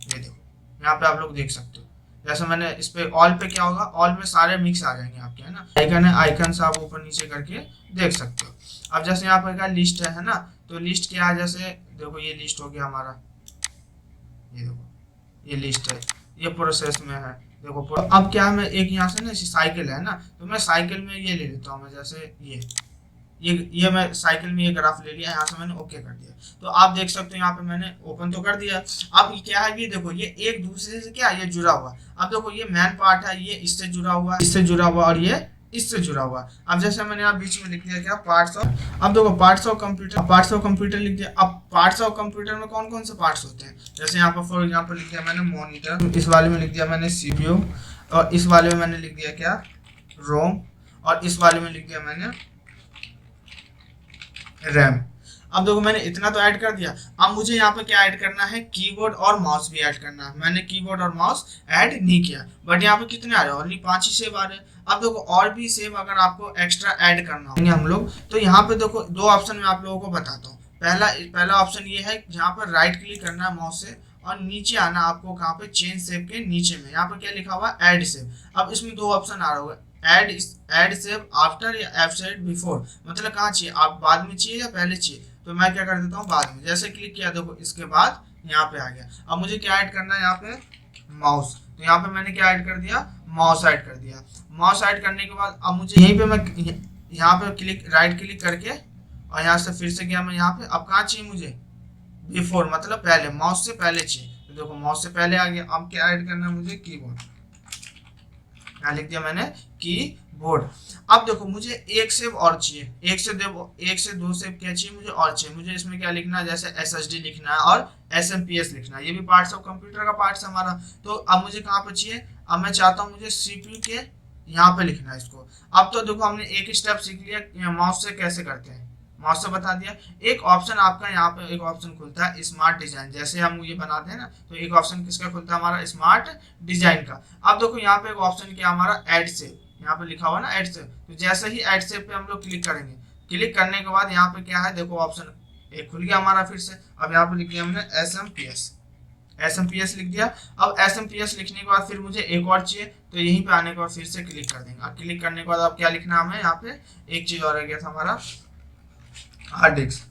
ये देखो यहाँ पे आप लोग देख सकते हो, जैसे मैंने इस पे ऑल पे क्या होगा, ऑल में सारे मिक्स आ जाएंगे आपके, है ना। आइकन है, आइकन से आप ऊपर नीचे करके देख सकते हो। अब जैसे यहाँ पे क्या लिस्ट है ना, तो लिस्ट क्या है, जैसे देखो ये लिस्ट हो गया हमारा, ये देखो ये लिस्ट है, ये प्रोसेस में है, देखो। अब क्या मैं एक यहाँ से ना साइकिल है ना, तो मैं साइकिल में ये ले लेता हूँ मैं, जैसे ये मैं साइकिल में ये ग्राफ ले लिया, यहाँ से मैंने ओके कर दिया। तो आप देख सकते हो यहाँ पे मैंने ओपन तो कर दिया। अब ये क्या है, ये देखो ये एक दूसरे से क्या ये जुड़ा हुआ। अब देखो ये मेन पार्ट है, ये इससे जुड़ा हुआ, इससे जुड़ा हुआ, और ये इससे जुड़ा हुआ। अब जैसे मैंने यहाँ बीच में लिख दिया क्या, पार्ट्स ऑफ, अब देखो पार्ट्स ऑफ कंप्यूटर लिख दिया। अब पार्ट्स ऑफ कंप्यूटर में कौन कौन से पार्ट्स होते हैं, जैसे यहाँ पर फॉर एग्जाम्पल लिख दिया मैंने मॉनिटर, इस वाले में लिख दिया मैंने CPU, और इस वाले में मैंने लिख दिया क्या, रोम, और इस वाले में लिख दिया मैंने रैम। अब देखो मैंने इतना तो ऐड कर दिया। अब मुझे यहाँ पे क्या ऐड करना है, कीबोर्ड और माउस भी ऐड करना है। मैंने कीबोर्ड और माउस ऐड नहीं किया, बट यहाँ पे कितने आ रहे हैं, ओनली 5 ही सेव आ रहे हैं। अब देखो और भी सेव अगर आपको एक्स्ट्रा ऐड करना होंगे हम लोग, तो यहाँ पे देखो 2 ऑप्शन मैं आप लोगों को बताता हूँ। पहला ऑप्शन ये है, जहाँ पर राइट क्लिक करना है माउस से और नीचे आना आपको कहाँ पे, चेंज सेव के नीचे में, यहाँ पे क्या लिखा हुआ है, ऐड सेव। अब इसमें 2 ऑप्शन आ रहा होगा, ऐड सेव आफ्टर या ऐड सेव बिफोर, मतलब कहाँ चाहिए, आप बाद में चाहिए या पहले चाहिए। तो मैं क्या कर देता हूँ बाद में, जैसे क्लिक किया देखो इसके बाद यहाँ पे आ गया। अब मुझे क्या ऐड करना है यहाँ पे, माउस, तो यहाँ पे मैंने क्या ऐड कर दिया, माउस ऐड कर दिया। माउस ऐड करने के बाद अब मुझे यहीं पे मैं यहाँ पे राइट क्लिक करके और यहाँ से फिर से गया मैं यहाँ पे, अब कहाँ चाहिए मुझे, बिफोर, मतलब पहले, माउस से पहले चाहिए। तो देखो माउस से पहले आ गया। अब क्या ऐड करना है मुझे, कीबोर्ड, यहाँ लिख दिया मैंने कीबोर्ड। अब देखो मुझे एक सेव और चाहिए, एक से 2 सेव क्या चाहिए मुझे और चाहिए। मुझे इसमें क्या लिखना है, जैसे SSD लिखना है और SMPS लिखना है, ये भी पार्ट्स ऑफ कंप्यूटर का पार्ट्स हमारा। तो अब मुझे कहाँ पे चाहिए, अब मैं चाहता हूँ मुझे CPU के यहाँ पे लिखना है इसको। अब तो देखो हमने एक स्टेप सीख लिया माउस से कैसे करते हैं, माउस से बता दिया। एक ऑप्शन आपका यहाँ पे एक ऑप्शन खुलता है स्मार्ट डिजाइन, जैसे हम ये बनाते हैं ना, तो एक ऑप्शन किसका खुलता है, हमारा स्मार्ट डिजाइन का। अब देखो यहाँ पे एक ऑप्शन क्या हमारा, ऐड सेव, यहाँ पे लिखा हुआ ना ऐड सेव। तो जैसे ही ऐड सेव पे हम लोग क्लिक करेंगे, क्लिक करने के बाद यहाँ पे क्या है, देखो ऑप्शन एक खुल गया हमारा फिर से। अब यहाँ पे लिख दिया हमने SMPS लिख दिया। अब SMPS लिखने के बाद फिर मुझे एक और चाहिए, तो यहीं पे आने के बाद फिर से क्लिक कर देंगे। अब क्लिक करने के बाद अब क्या लिखना हमें, यहाँ पे एक चीज और रह गया था हमारा, हार्ड डिस्क।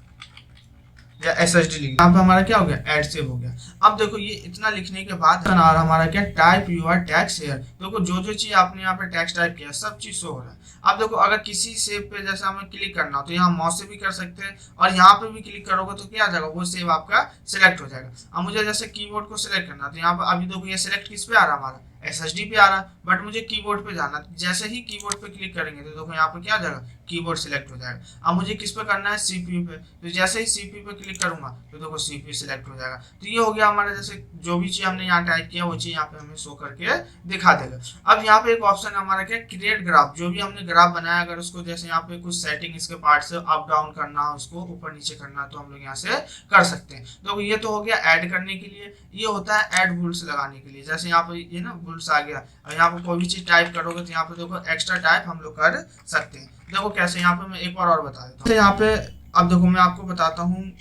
या SSD लिख, यहाँ पे हमारा क्या हो गया, ऐड सेव हो गया। अब देखो ये इतना लिखने के बाद हमारा क्या, टाइप यूर टैक्स हेयर। देखो जो जो चीज आपने यहाँ पे टैक्स टाइप किया सब चीज शो हो रहा है। अब देखो अगर किसी सेव पे जैसे हमें क्लिक करना हो तो यहाँ माउस से भी कर सकते हैं, और यहाँ पे भी क्लिक करोगे तो क्या आ जाएगा, वो सेव आपका सिलेक्ट हो जाएगा। अब मुझे जैसे कीबोर्ड को सिलेक्ट करना, तो यहाँ पे अभी देखो ये सिलेक्ट किस पे आ रहा है, हमारा SSD पे आ रहा है, बट मुझे कीबोर्ड पे जाना। जैसे ही कीबोर्ड पे क्लिक करेंगे तो देखो यहाँ पे क्या आ जाएगा, कीबोर्ड सिलेक्ट हो जाएगा। अब मुझे किस पे करना है, CPU पे, तो जैसे ही CPU पे क्लिक करूंगा तो देखो CPU सिलेक्ट हो जाएगा। तो ये हो गया हमारा, जैसे जो भी चीज हमने यहाँ टाइप किया वो चीज यहाँ पे हमें शो करके दिखा देगा। अब यहाँ पे एक ऑप्शन हमारा क्या, क्रिएट ग्राफ। जो भी हमने ग्राफ बनाया अगर उसको जैसे यहाँ पे कुछ सेटिंग इसके पार्ट से अप डाउन करना है, उसको ऊपर नीचे करना है, तो हम लोग यहाँ से कर सकते हैं। तो ये तो हो गया ऐड करने के लिए। ये होता है ऐड बुल्स लगाने के लिए, जैसे यहाँ पे ये ना बुल्स आ गया, और यहाँ पे कोई भी चीज टाइप करोगे तो यहाँ पे देखो एक्स्ट्रा टाइप हम लोग कर सकते हैं। देखो कैसे, यहाँ पे मैं एक बार और बता देता हूँ। यहाँ पे अब देखो मैं आपको बताता हूँ,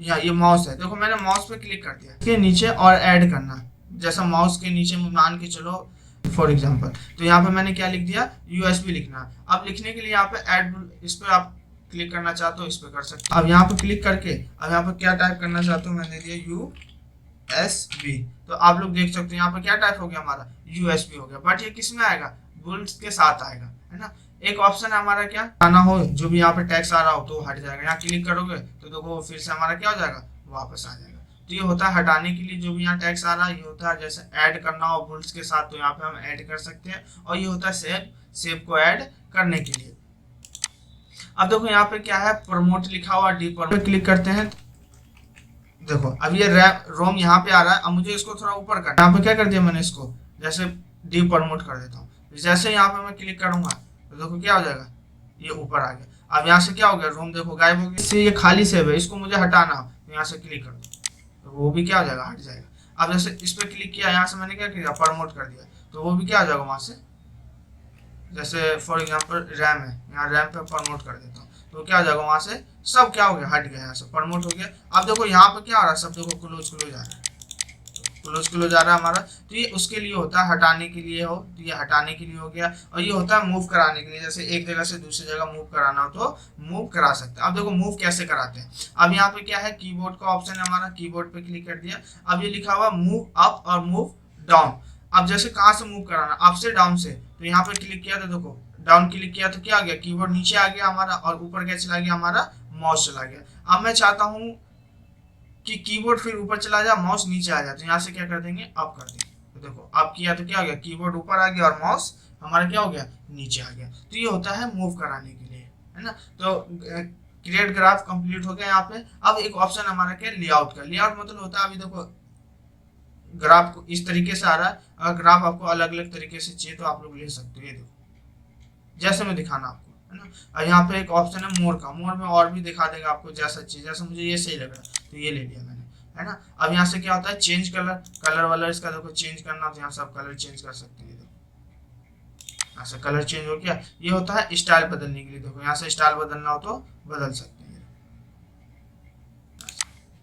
यहाँ ये माउस है, देखो मैंने माउस पे क्लिक कर दिया, इसके नीचे और ऐड करना, जैसा माउस के नीचे मान के चलो फॉर एग्जांपल, तो यहाँ पे मैंने क्या लिख दिया, USB लिखना। अब लिखने के लिए यहाँ पे ऐड, इस पे आप क्लिक करना चाहते हो इस पे कर सकते हो। अब यहाँ पे क्लिक करके अब यहाँ पे क्या टाइप करना चाहते हो, मैंने दिया USB, तो आप लोग देख सकते हो यहाँ पे क्या टाइप हो गया, हमारा USB हो गया। बट ये किस में आएगा, बुल्स के साथ आएगा, है ना। एक ऑप्शन है हमारा क्या, आना हो जो भी यहाँ पे टैक्स आ रहा हो तो हट जाएगा। यहाँ क्लिक करोगे तो देखो फिर से हमारा क्या हो जाएगा, वापस आ जाएगा। तो ये होता है हटाने के लिए, जो भी यहाँ टैक्स आ रहा है। ये होता है जैसे ऐड करना हो बुल्स के साथ, तो यहाँ पे हम ऐड कर सकते हैं। और ये होता है सेव को ऐड करने के लिए। अब देखो यहाँ पे क्या है, प्रमोट लिखा हुआ, डी प्रमोट क्लिक करते हैं। देखो अब ये रोम यहाँ पे आ रहा है। अब मुझे इसको थोड़ा ऊपर करना, यहाँ पे क्या कर दिया मैंने, इसको जैसे डी प्रमोट कर देता हूँ। जैसे यहाँ पे मैं क्लिक करूंगा तो देखो क्या हो जाएगा, ये ऊपर आ गया। अब यहाँ से क्या हो गया, रोम देखो गायब हो गया। इससे ये खाली सेव है, इसको मुझे हटाना, तो यहाँ से क्लिक कर दो तो वो भी क्या हो जाएगा, हट जाएगा। अब जैसे इस पर क्लिक किया, यहाँ से मैंने क्या किया, प्रमोट कर दिया, तो वो भी क्या हो जाएगा वहां से। जैसे फॉर एग्जाम्पल रैम है, यहाँ रैम पे प्रमोट कर देता हूँ, तो क्या हो जाएगा वहां से सब क्या हो गया, हट गया, यहाँ से प्रमोट हो गया। अब देखो यहाँ पे क्या आ रहा है, सब देखो क्लोज क्लोज आ रहा है, क्लोज आ रहा है हमारा। तो ये उसके लिए होता है, हटाने के लिए हो तो ये हटाने के लिए हो गया। और ये होता है मूव कराने के लिए, जैसे एक जगह से दूसरी जगह मूव कराना हो तो मूव करा सकते हैं। अब देखो मूव कैसे कराते हैं। अब यहाँ पे क्या है, कीबोर्ड का ऑप्शन है हमारा, कीबोर्ड पे क्लिक कर दिया। अब ये लिखा हुआ मूव अप और मूव डाउन। अब जैसे कहाँ से मूव कराना, अप से डाउन से, तो यहाँ पे क्लिक किया तो देखो डाउन क्लिक किया तो क्या आ गया, कीबोर्ड नीचे आ गया हमारा, और ऊपर क्या चला गया, हमारा माउस चला गया। अब मैं चाहता हूँ कि कीबोर्ड फिर ऊपर चला जाए, माउस नीचे आ जाए, तो यहाँ से क्या कर देंगे, अप कर देंगे। तो देखो अप किया तो क्या हो गया, कीबोर्ड ऊपर आ गया और माउस हमारा क्या हो गया, नीचे आ गया। तो ये होता है मूव कराने के लिए, है ना। तो क्रिएट ग्राफ कंप्लीट हो गया यहाँ पे। अब एक ऑप्शन हमारा क्या, लेआउट का। लेआउट मतलब होता है, अभी देखो ग्राफ को इस तरीके से आ रहा है, अगर ग्राफ आपको अलग अलग तरीके से चाहिए तो आप लोग ले सकते हो। ये देखो जैसे मैं दिखाना आपको, है ना। और यहाँ पे एक ऑप्शन है मोर का, मोर में और भी दिखा देगा आपको जैसा चीज, जैसे मुझे ये सही लग रहा है तो ये ले लिया मैंने, है ना। अब यहाँ से क्या होता है, चेंज कलर, कलर वाला इसका देखो चेंज करना, तो यहाँ से आप कलर चेंज कर सकते हैं। यहाँ से कलर चेंज हो गया। ये होता है स्टाइल बदलने के लिए, देखो यहाँ से स्टाइल बदलना हो तो बदल सकते हैं।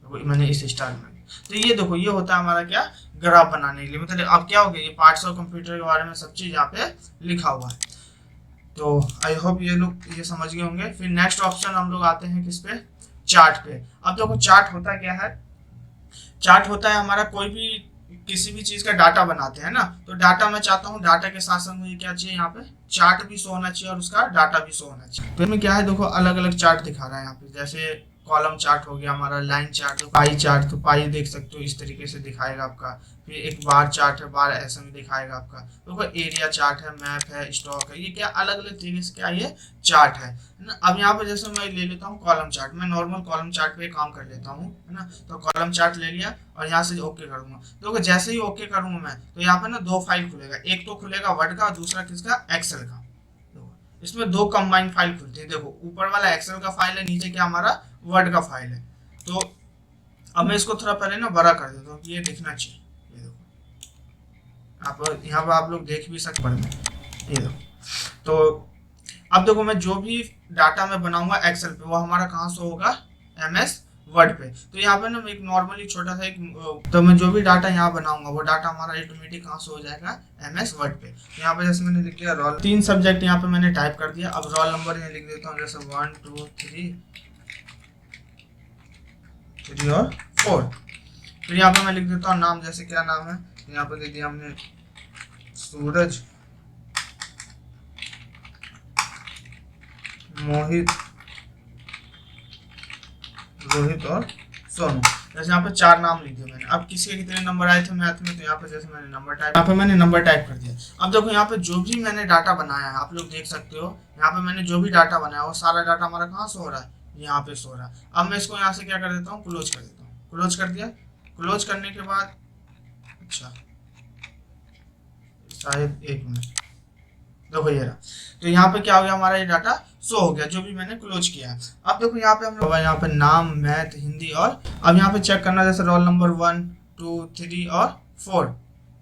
देखो मैंने इस स्टाइल में, तो ये देखो ये होता है हमारा क्या, ग्राफ बनाने के लिए। मतलब अब क्या हो गया, ये पार्ट्स ऑफ कंप्यूटर के बारे में सब चीज यहाँ पे लिखा हुआ है। तो आई होप ये लोग ये समझ गए होंगे। फिर नेक्स्ट ऑप्शन हम लोग आते हैं किस पे, चार्ट पे। अब देखो चार्ट होता क्या है, चार्ट होता है हमारा कोई भी किसी भी चीज का डाटा बनाते हैं ना, तो डाटा मैं चाहता हूँ डाटा के साथ साथ मुझे क्या चाहिए, यहाँ पे चार्ट भी शो होना चाहिए और उसका डाटा भी शो होना चाहिए। तो इसमें क्या है, देखो अलग अलग चार्ट दिखा रहा है यहाँ पे, जैसे कॉलम चार्ट हो गया हमारा, लाइन चार्ट, पाई चार्ट, तो पाई देख सकते हो इस तरीके से दिखाएगा आपका। फिर एक बार चार्ट है, बार ऐसे में दिखाएगा आपका। देखो एरिया चार्ट है, मैप है, स्टॉक है, ये क्या अलग अलग तरीके से क्या ये चार्ट है ना। अब यहाँ पे जैसे मैं ले लेता हूँ कॉलम चार्ट, मैं नॉर्मल कॉलम चार्ट पे काम कर लेता हूँ, है ना। तो कॉलम चार्ट ले लिया और यहाँ से ओके करूंगा। देखो जैसे ही ओके करूंगा मैं, तो यहाँ पे ना दो फाइल खुलेगा, एक तो खुलेगा वर्ड का, दूसरा किसका, एक्सेल का। इसमें दो कंबाइंड फाइल खुलती है। देखो ऊपर वाला एक्सेल का फाइल है, नीचे क्या हमारा वर्ड का फाइल है। तो अब मैं इसको थोड़ा पहले ना बड़ा कर देता हूँ, ये दिखना चाहिए। ये देखो आप यहाँ पर आप लोग देख भी सकते हैं, ये देखो। तो अब देखो मैं जो भी डाटा मैं बनाऊंगा एक्सेल पे, वो हमारा कहाँ से होगा, MS वर्ड पे। तो यहाँ पे ना एक नॉर्मली छोटा सा एक, तो मैं जो भी डाटा यहाँ बनाऊंगा वो डाटा हमारा ऑटोमेटिक कहाँ से हो जाएगा, MS वर्ड पे। तो यहाँ पे जैसे मैंने लिख दिया रोल, 3 सब्जेक्ट यहाँ पे मैंने टाइप कर दिया। अब रोल नंबर यहाँ लिख देता हूँ, जैसे 1 2 3, 3 और 4। फिर यहाँ पे मैं लिख देता हूँ नाम, जैसे क्या नाम है, यहाँ पे दे दिया हमने सूरज, मोहित, रोहित और सोनू। जैसे यहाँ पे 4 नाम लिख दिए मैंने। अब किसके कितने नंबर आए थे मैथ में, तो यहाँ पे जैसे मैंने नंबर टाइप कर दिया। अब देखो यहाँ पे जो भी मैंने डाटा बनाया है, आप लोग देख सकते हो यहाँ पे मैंने जो भी डाटा बनाया वो सारा डाटा हमारा कहाँ शो हो रहा है, यहाँ पे शो हो रहा है। अब मैं इसको यहाँ से क्या कर देता हूँ, क्लोज कर देता हूँ। क्लोज कर दिया। क्लोज करने के बाद अच्छा शायद 1 मिनट, देखो ये रहा। तो यहाँ पे क्या हो गया, हमारा ये डाटा शो हो गया जो भी मैंने क्लोज किया है। अब देखो यहाँ पे हम लोग यहाँ पे नाम, मैथ, हिंदी, और अब यहाँ पे चेक करना, जैसे रोल नंबर 1, 2, 3 और 4,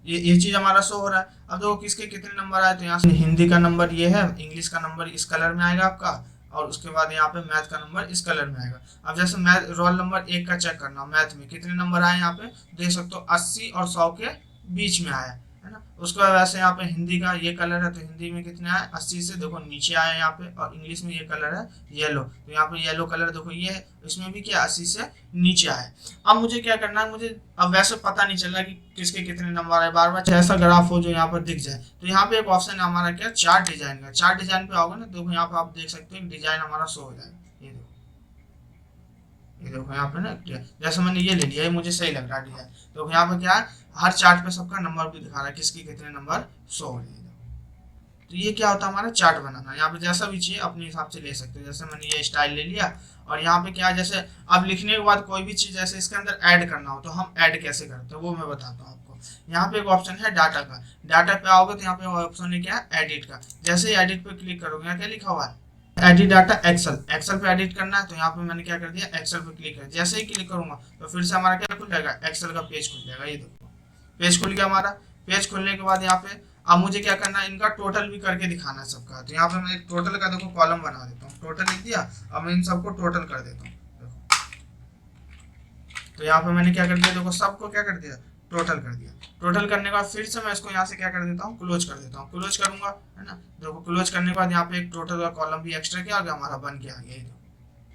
ये चीज हमारा शो हो रहा है। अब देखो किसके कितने नंबर आए, तो यहाँ से हिंदी का नंबर ये है, इंग्लिश का नंबर इस कलर में आएगा आपका, और उसके बाद यहाँ पे मैथ का नंबर इस कलर में आएगा। अब जैसे मैथ रोल नंबर 1 का चेक करना, मैथ में कितने नंबर आए, यहाँ पे देख सकते हो 80 और 100 के बीच में आया है ना। उसके बाद वैसे यहाँ पे हिंदी का ये कलर है, तो हिंदी में कितने आए, 80 से देखो नीचे आए यहाँ पे, और इंग्लिश में ये कलर है येलो, तो यहाँ पे येलो कलर देखो ये है, इसमें भी क्या 80 से नीचे आए। अब मुझे क्या करना है, मुझे अब वैसे पता नहीं चल रहा कि किसके कितने नंबर आए, बार बार ऐसा ग्राफ हो जो यहाँ पर दिख जाए। तो यहाँ पे एक ऑप्शन है हमारा क्या, चार्ट डिजाइन का। चार्ट डिजाइन पे आओगे ना, देखो यहाँ पे आप देख सकते हो डिजाइन हमारा शो हो जाएगा। ये देखो यहाँ पे ना, जैसे मैंने ये ले लिया, ये मुझे सही लग रहा है डिजाइन। तो यहाँ पे क्या है, हर चार्ट पे सबका नंबर भी दिखा रहा है, किसके कितने नंबर शो हो रहे हैं। तो ये क्या होता है, हमारा चार्ट बनाना। यहाँ पे जैसा भी चाहिए अपने हिसाब से ले सकते हो। जैसे मैंने ये स्टाइल ले लिया, और यहाँ पे क्या, जैसे अब लिखने के बाद कोई भी चीज जैसे इसके अंदर ऐड करना हो, तो हम ऐड कैसे करते हैं वो मैं बताता हूँ आपको। यहाँ पे एक ऑप्शन है डाटा का। डाटा पे आओगे तो यहाँ पे ऑप्शन है क्या, एडिट का। जैसे ही एडिट पे क्लिक करोगे, यहाँ क्या लिखा हुआ है, एडिट डाटा एक्सेल। एक्सेल पे एडिट करना है, तो यहाँ पे मैंने क्या कर दिया, एक्सेल पे क्लिक कर। जैसे ही क्लिक करूंगा तो फिर से हमारा क्या खुल जाएगा, एक्सेल का पेज खुल जाएगा। ये देखो पेज खुल गया हमारा। पेज खुलने के बाद यहाँ पे अब मुझे क्या करना है, इनका टोटल भी करके दिखाना है सबका। तो यहाँ पे मैं एक टोटल का देखो कॉलम बना देता हूँ, टोटल लिख दिया। अब मैं इन सबको टोटल कर देता हूँ, तो यहाँ पे मैंने क्या कर दिया, देखो सबको क्या कर दिया, टोटल कर दिया। टोटल करने के बाद फिर से मैं इसको यहाँ से क्या कर देता हूँ, क्लोज कर देता हूँ। क्लोज करूंगा है ना, देखो क्लोज करने के बाद यहाँ पे एक टोटल का कॉलम भी एक्स्ट्रा क्या आ गया, हमारा बन के आ गया।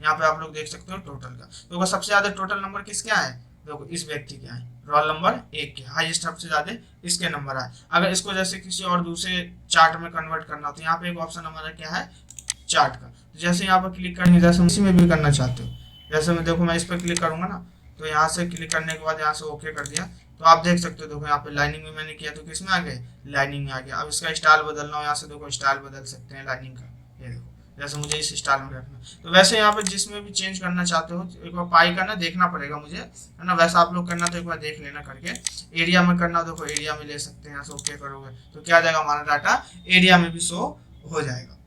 यहाँ पे आप लोग देख सकते हो टोटल का। देखो सबसे ज्यादा टोटल नंबर किसके आए, देखो इस व्यक्ति के आए, रोल नंबर 1 के हाईएस्ट, सबसे ज्यादा इसके नंबर आए। अगर इसको जैसे किसी और दूसरे चार्ट में कन्वर्ट करना हो, तो यहाँ पे एक ऑप्शन हमारा क्या है, चार्ट का। जैसे यहाँ पर क्लिक करेंगे, जैसे इसी में भी करना चाहते हो, जैसे मैं देखो मैं इस पर क्लिक करूंगा ना, तो यहाँ से क्लिक करने के बाद यहाँ से ओके कर दिया, तो आप देख सकते हो देखो यहाँ पे लाइनिंग में मैंने किया, तो किस में आ गए, लाइनिंग में आ गया। अब इसका स्टाइल बदलना हो, यहाँ से देखो स्टाइल बदल सकते हैं लाइनिंग का। ये देखो जैसे मुझे इस स्टाइल में रखना, तो वैसे यहाँ पे जिसमें भी चेंज करना चाहते हो, एक बार पाई का ना देखना पड़ेगा मुझे, है ना। वैसा आप लोग करना तो एक बार देख लेना करके। एरिया में करना, देखो एरिया में ले सकते हैं, यहाँ से ओके करोगे तो क्या आ जाएगा, हमारा डाटा एरिया में भी शो हो जाएगा।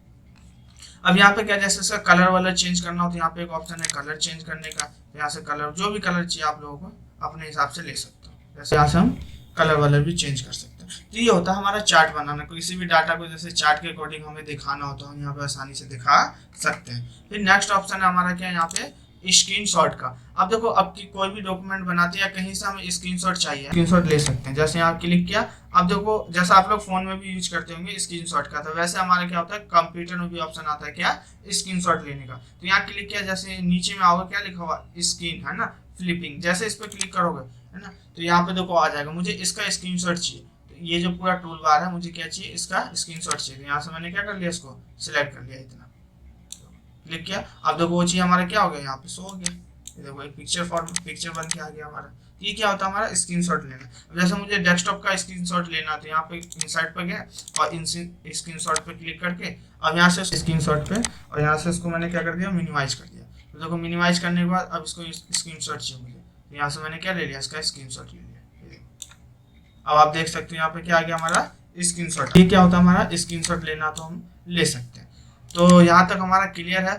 अब यहाँ पे क्या, जैसे इसका कलर वाला चेंज करना हो, तो यहाँ पे एक ऑप्शन है कलर चेंज करने का। यहाँ से कलर, जो भी कलर चाहिए आप लोगों को अपने हिसाब से ले सकते हो। जैसे यहाँ से हम कलर वाला भी चेंज कर सकते हैं। तो ये होता है हमारा चार्ट बनाना। किसी भी डाटा को जैसे चार्ट के अकॉर्डिंग हमें दिखाना हो, तो हम यहाँ पे आसानी से दिखा सकते हैं। फिर नेक्स्ट ऑप्शन है हमारा क्या, यहाँ पे स्क्रीनशॉट का। अब देखो अब की कोई भी डॉक्यूमेंट बनाते हैं या कहीं से हमें स्क्रीनशॉट चाहिए, स्क्रीनशॉट ले सकते हैं। जैसे यहाँ क्लिक किया, अब देखो जैसा आप लोग फोन में भी यूज करते होंगे स्क्रीनशॉट का, तो वैसे हमारा क्या होता है, कंप्यूटर में भी ऑप्शन आता है क्या, स्क्रीनशॉट लेने का। तो यहाँ क्लिक किया, जैसे नीचे में आओगे क्या लिखा हुआ, स्क्रीन है ना, फ्लिपिंग। जैसे इस पर क्लिक करोगे है ना, तो यहाँ पे देखो आ जाएगा, मुझे इसका स्क्रीनशॉट चाहिए। तो ये जो पूरा टूल बार है, मुझे क्या चाहिए, इसका स्क्रीनशॉट चाहिए। तो यहाँ से मैंने क्या कर लिया, इसको सिलेक्ट कर लिया, इतना क्लिक किया। अब देखो वो चीज हमारा क्या हो गया, यहाँ पे शो हो गया। ये देखो एक पिक्चर बन के आ गया हमारा। ये क्या होता है, हमारा स्क्रीनशॉट लेना। जैसे मुझे डेस्कटॉप का स्क्रीनशॉट लेना, तो यहाँ पे इंसर्ट पे गया और स्क्रीनशॉट पे क्लिक करके अब यहाँ से स्क्रीनशॉट पे, और यहाँ से इसको मैंने क्या कर दिया, मिनिमाइज कर दिया। तो देखो मिनिमाइज करने के बाद अब इसको स्क्रीनशॉट चाहिए मुझे, तो यहाँ से मैंने क्या ले लिया, इसका स्क्रीनशॉट ले लिया। अब आप देख सकते हो यहाँ पे क्या आ गया, हमारा स्क्रीनशॉट। ये क्या होता है, हमारा स्क्रीनशॉट लेना तो हम ले सकते हैं। तो यहाँ तक हमारा क्लियर है।